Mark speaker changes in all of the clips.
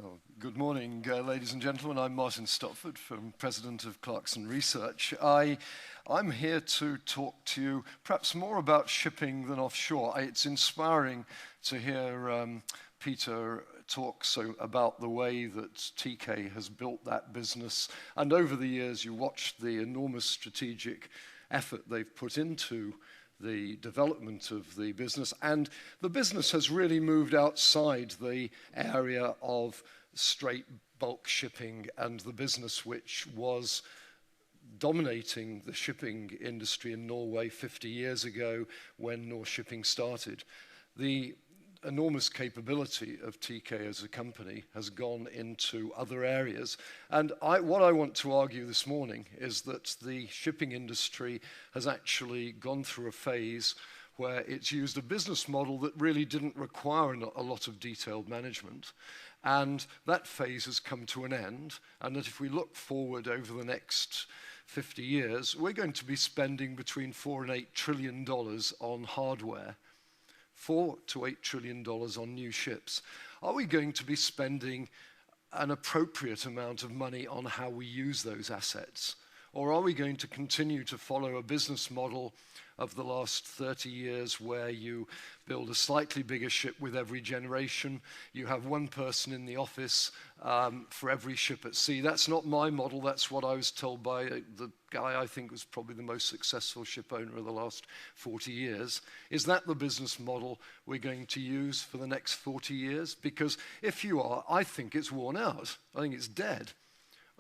Speaker 1: Oh, good morning, ladies and gentlemen. I'm Martin Stopford, President of Klarkson Research. I'm here to talk to you perhaps more about shipping than offshore. It's inspiring to hear Peter talk about the way that TK has built that business. And over the years, you watched the enormous strategic effort they've put into the development of the business, and the business has really moved outside the area of straight bulk shipping and the business which was dominating the shipping industry in Norway 50 years ago when North Shipping started. The enormous capability of TK as a company has gone into other areas. And what I want to argue this morning is that the shipping industry has actually gone through a phase where it's used a business model that really didn't require a lot of detailed management. And that phase has come to an end. And that if we look forward over the next 50 years, we're going to be spending between $4 and $8 trillion on hardware. $4 to $8 trillion on new ships. Are we going to be spending an appropriate amount of money on how we use those assets? Or are we going to continue to follow a business model of the last 30 years where you build a slightly bigger ship with every generation, you have one person in the office for every ship at sea? That's not my model. That's what I was told by the guy I think was probably the most successful ship owner of the last 40 years. Is that the business model we're going to use for the next 40 years? Because if you are, I think it's worn out. I think it's dead.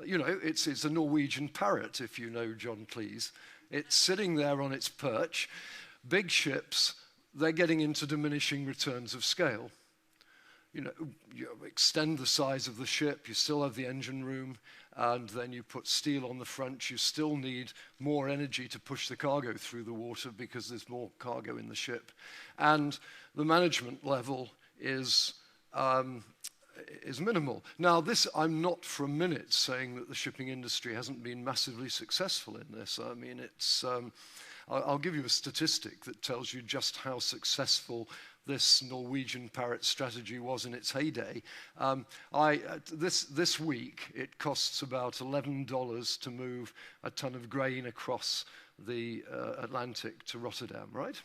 Speaker 1: You know, it's a Norwegian parrot, if you know John Cleese. It's sitting there on its perch. Big ships, they're getting into diminishing returns of scale. You know, you extend the size of the ship, you still have the engine room, and then you put steel on the front. You still need more energy to push the cargo through the water because there's more cargo in the ship. And the management level is minimal. Now, I'm not for a minute saying that the shipping industry hasn't been massively successful in this. I mean, I'll give you a statistic that tells you just how successful this Norwegian parrot strategy was in its heyday. This week, it costs about $11 to move a ton of grain across the Atlantic to Rotterdam, right?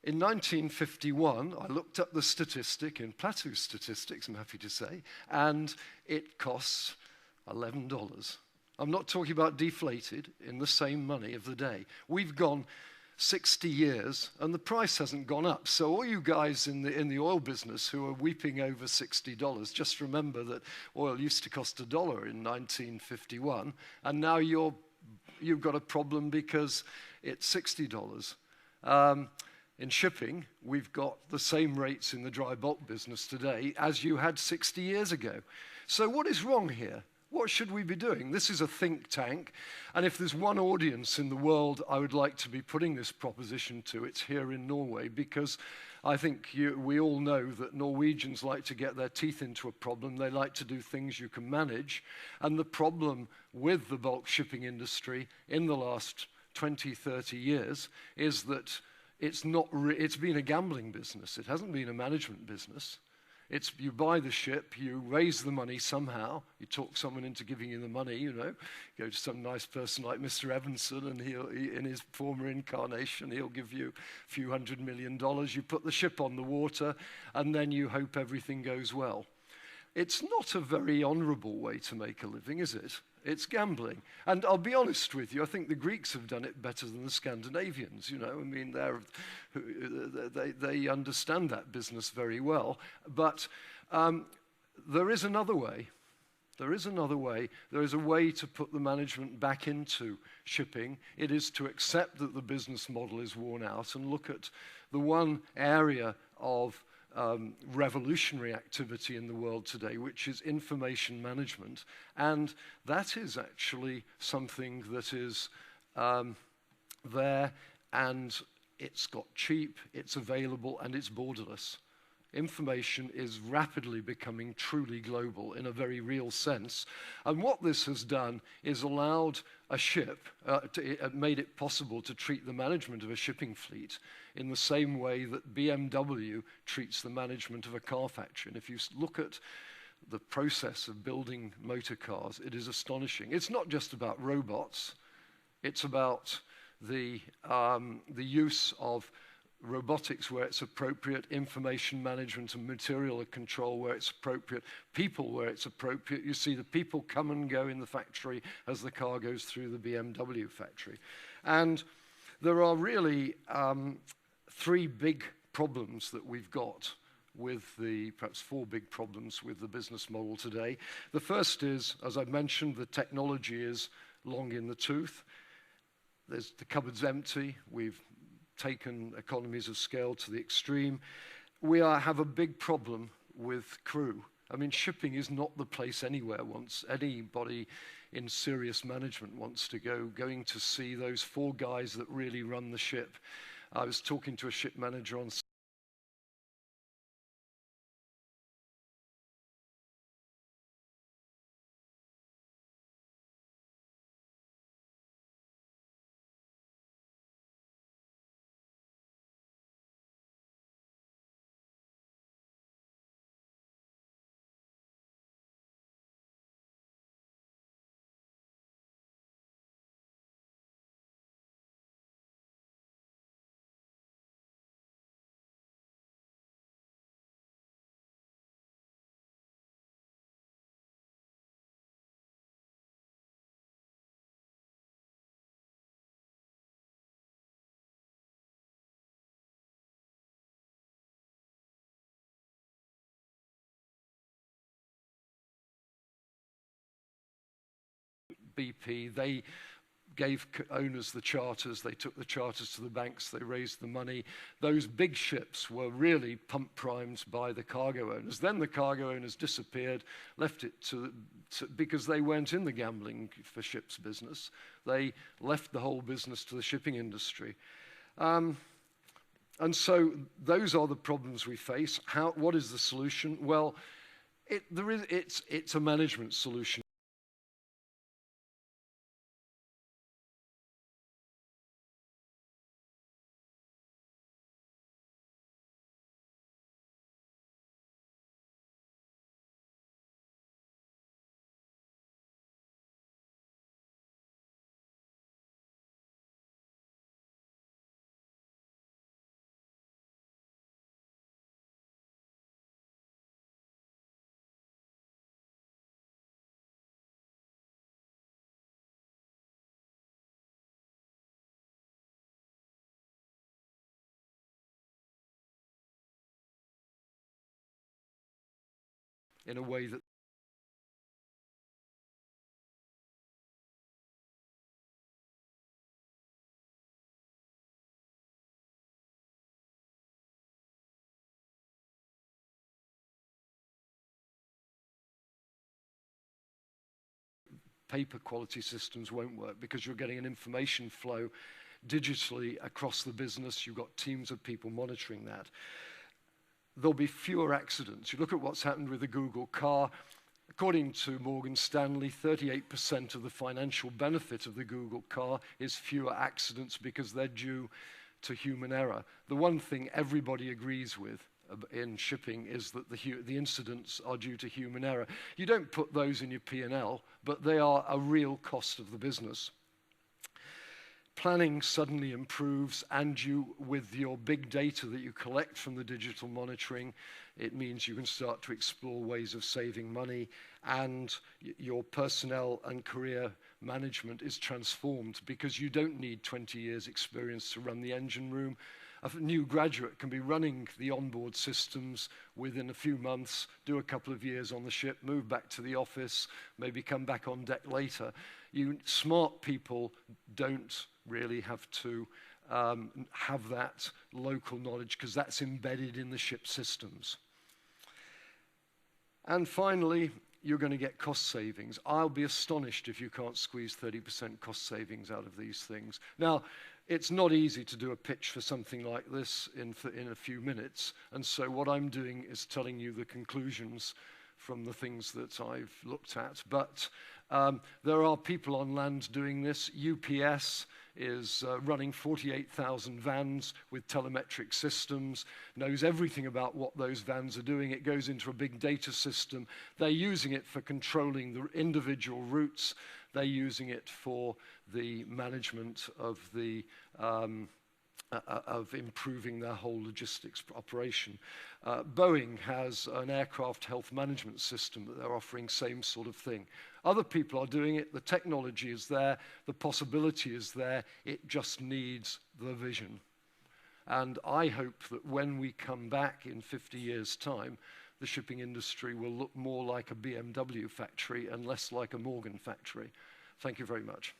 Speaker 1: In 1951, I looked up the statistic in Plateau Statistics, I'm happy to say, and it costs $11. I'm not talking about deflated, in the same money of the day. We've gone 60 years, and the price hasn't gone up. So all you guys in the oil business who are weeping over $60, just remember that oil used to cost $1 in 1951, and now you've got a problem because it's $60. In shipping, we've got the same rates in the dry bulk business today as you had 60 years ago. So what is wrong here? What should we be doing? This is a think tank, and if there's one audience in the world I would like to be putting this proposition to, it's here in Norway, because I think we all know that Norwegians like to get their teeth into a problem. They like to do things you can manage, and the problem with the bulk shipping industry in the last 20, 30 years is that it's been a gambling business. It hasn't been a management business. It's you buy the ship, you raise the money somehow, you talk someone into giving you the money, you know, go to some nice person like Mr. Evanson, and in his former incarnation, he'll give you a few $100 million. You put the ship on the water, and then you hope everything goes well. It's not a very honorable way to make a living, is it? It's gambling. And I'll be honest with you, I think the Greeks have done it better than the Scandinavians, you know. I mean, they understand that business very well. But there is another way. There is another way. There is a way to put the management back into shipping. It is to accept that the business model is worn out and look at the one area of revolutionary activity in the world today, which is information management. And that is actually something that is there, and it's got cheap, it's available, and it's borderless. Information is rapidly becoming truly global in a very real sense. And what this has done is allowed a ship, made it possible to treat the management of a shipping fleet in the same way that BMW treats the management of a car factory. And if you look at the process of building motor cars, it is astonishing. It's not just about robots, it's about the use of robotics where it's appropriate, information management and material control where it's appropriate, people where it's appropriate. You see the people come and go in the factory as the car goes through the BMW factory. And there are really three big problems that we've got with perhaps four big problems with the business model today. The first is, as I mentioned, the technology is long in the tooth. The cupboard's empty. We've taken economies of scale to the extreme. We have a big problem with crew. I mean, shipping is not the place anywhere once anybody in serious management wants to go, going to see those four guys that really run the ship. I was talking to a ship manager on BP. They gave owners the charters, they took the charters to the banks, they raised the money. Those big ships were really pump primed by the cargo owners. Then the cargo owners disappeared, left it because they weren't in the gambling for ships business. They left the whole business to the shipping industry. And so those are the problems we face. What is the solution? Well, it's a management solution. In a way that paper quality systems won't work because you're getting an information flow digitally across the business. You've got teams of people monitoring that. There'll be fewer accidents. You look at what's happened with the Google car. According to Morgan Stanley, 38% of the financial benefit of the Google car is fewer accidents because they're due to human error. The one thing everybody agrees with in shipping is that the incidents are due to human error. You don't put those in your P&L, but they are a real cost of the business. Planning suddenly improves, and with your big data that you collect from the digital monitoring, it means you can start to explore ways of saving money, and your personnel and career management is transformed because you don't need 20 years experience to run the engine room. A new graduate can be running the onboard systems within a few months, do a couple of years on the ship, move back to the office, maybe come back on deck later. Smart people don't really have to have that local knowledge because that's embedded in the ship systems. And finally, you're going to get cost savings. I'll be astonished if you can't squeeze 30% cost savings out of these things. Now, it's not easy to do a pitch for something like this in a few minutes, and so what I'm doing is telling you the conclusions from the things that I've looked at. But There are people on land doing this. UPS is running 48,000 vans with telemetric systems, knows everything about what those vans are doing. It goes into a big data system. They're using it for controlling the individual routes. They're using it for the management of the of improving their whole logistics operation. Boeing has an aircraft health management system that they're offering, same sort of thing. Other people are doing it, the technology is there, the possibility is there, it just needs the vision. And I hope that when we come back in 50 years' time, the shipping industry will look more like a BMW factory and less like a Morgan factory. Thank you very much.